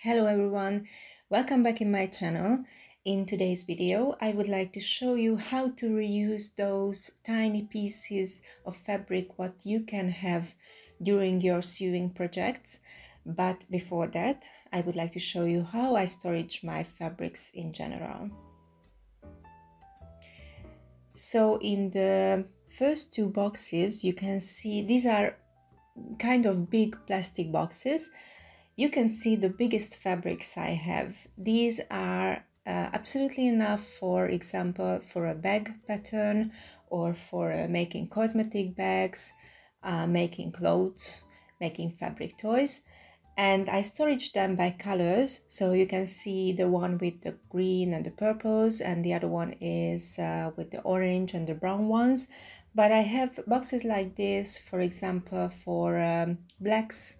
Hello everyone, welcome back in my channel. In today's video, I would like to show you how to reuse those tiny pieces of fabric what you can have during your sewing projects. But before that, I would like to show you how I storage my fabrics in general. So in the first two boxes, you can see these are kind of big plastic boxes. You can see the biggest fabrics I have. These are absolutely enough, for example, for a bag pattern or for making cosmetic bags, making clothes, making fabric toys. And I storage them by colors, so you can see the one with the green and the purples, and the other one is with the orange and the brown ones. But I have boxes like this, for example, for blacks,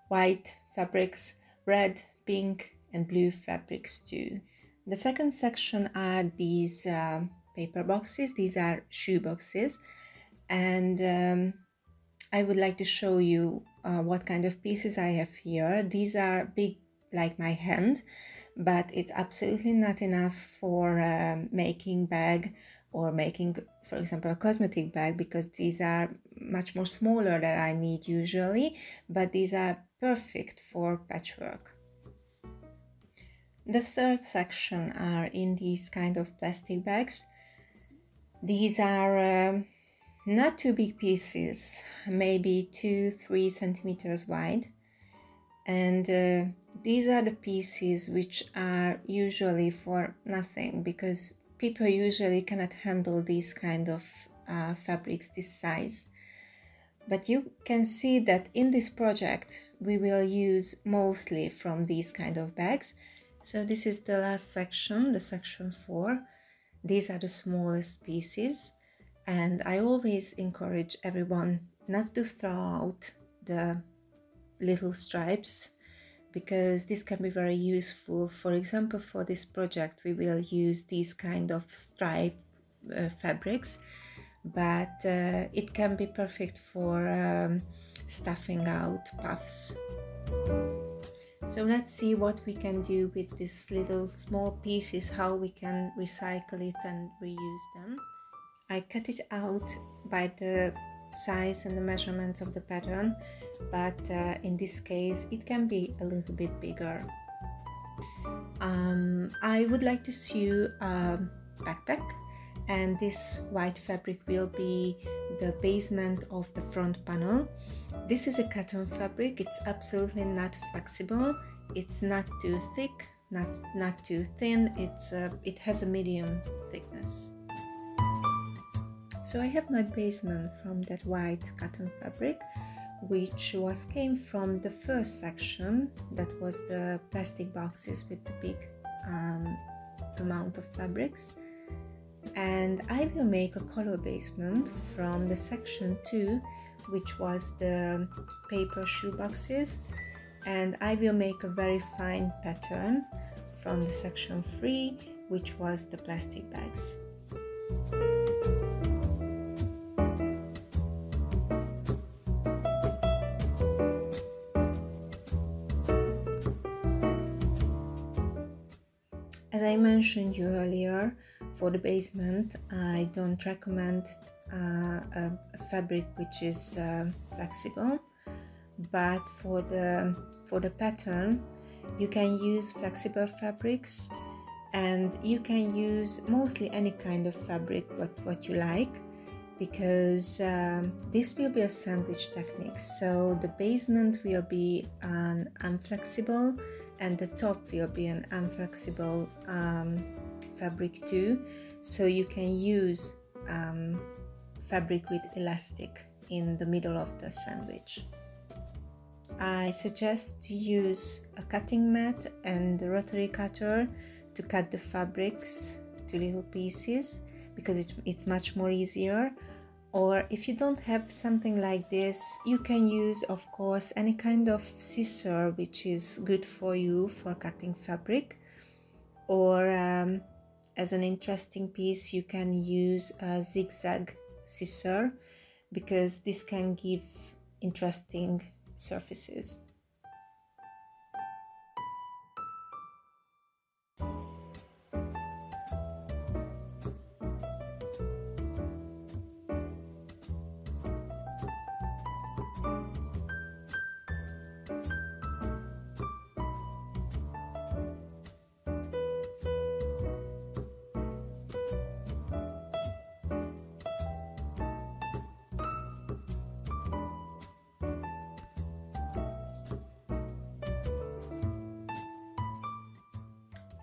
white fabrics, red, pink and blue fabrics too. The second section are these paper boxes. These are shoe boxes, and I would like to show you what kind of pieces I have here. These are big like my hand, but it's absolutely not enough for making bag or making, for example, a cosmetic bag, because these are much more smaller than I need usually, but these are perfect for patchwork. The third section are in these kind of plastic bags. These are not too big pieces, maybe 2-3 centimeters wide, and these are the pieces which are usually for nothing, because people usually cannot handle these kind of fabrics this size. But you can see that in this project we will use mostly from these kind of bags. So this is the last section, the section 4. These are the smallest pieces, and I always encourage everyone not to throw out the little stripes, because this can be very useful. For example, for this project we will use these kind of stripe fabrics, but it can be perfect for stuffing out puffs. So let's see what we can do with these little small pieces, how we can recycle it and reuse them. I cut it out by the size and the measurements of the pattern, but in this case it can be a little bit bigger. I would like to sew a backpack, and this white fabric will be the basement of the front panel. This is a cotton fabric. It's absolutely not flexible. It's not too thick, not too thin. It has a medium thickness. So I have my basement from that white cotton fabric, which came from the first section, that was the plastic boxes with the big amount of fabrics. And I will make a color basement from the section 2, which was the paper shoe boxes, and I will make a very fine pattern from the section 3, which was the plastic bags. As I mentioned you earlier, for the basement I don't recommend a fabric which is flexible, but for the pattern you can use flexible fabrics, and you can use mostly any kind of fabric what you like, because this will be a sandwich technique. So the basement will be an unflexible and the top will be an unflexible fabric too, so you can use fabric with elastic in the middle of the sandwich. I suggest to use a cutting mat and a rotary cutter to cut the fabrics to little pieces, because it's much more easier. Or if you don't have something like this, you can use, of course, any kind of scissor which is good for you for cutting fabric. Or as an interesting piece, you can use a zigzag scissor, because this can give interesting surfaces.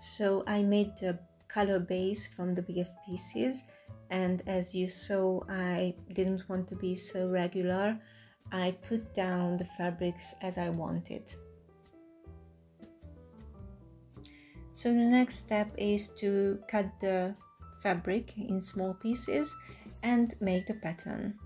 So I made the color base from the biggest pieces, and as you saw, I didn't want to be so regular. I put down the fabrics as I wanted. So the next step is to cut the fabric in small pieces and make the pattern.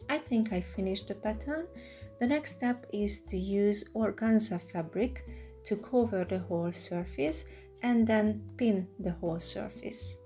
I think I finished the pattern. The next step is to use organza fabric to cover the whole surface and then pin the whole surface.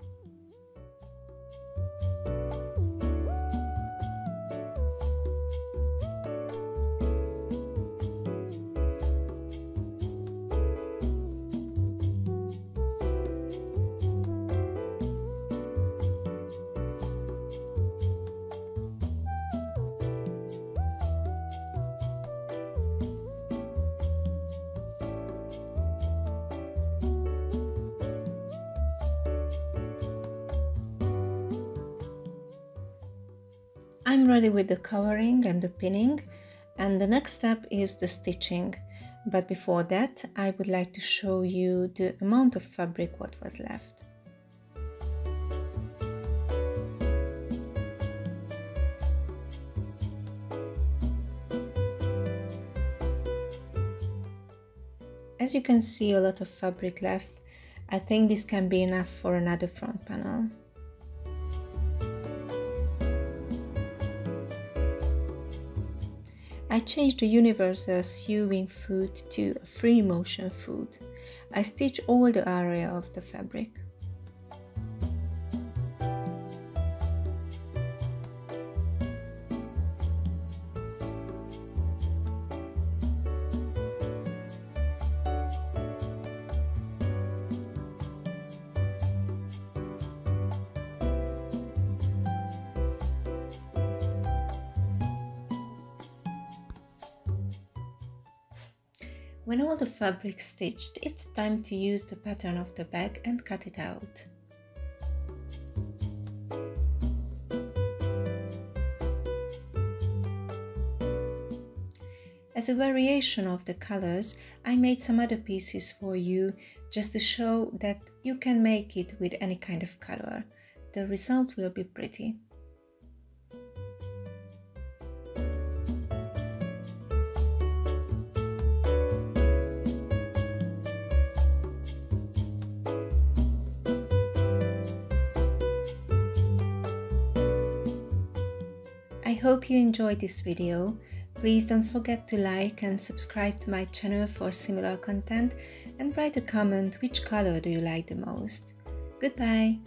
I'm ready with the covering and the pinning, and the next step is the stitching. But before that, I would like to show you the amount of fabric what was left. As you can see, a lot of fabric left. I think this can be enough for another front panel. I changed the universal sewing foot to a free motion foot. I stitch all the area of the fabric. When all the fabric stitched, it's time to use the pattern of the bag and cut it out. As a variation of the colors, I made some other pieces for you just to show that you can make it with any kind of color. The result will be pretty. I hope you enjoyed this video. Please don't forget to like and subscribe to my channel for similar content and write a comment which color do you like the most. Goodbye!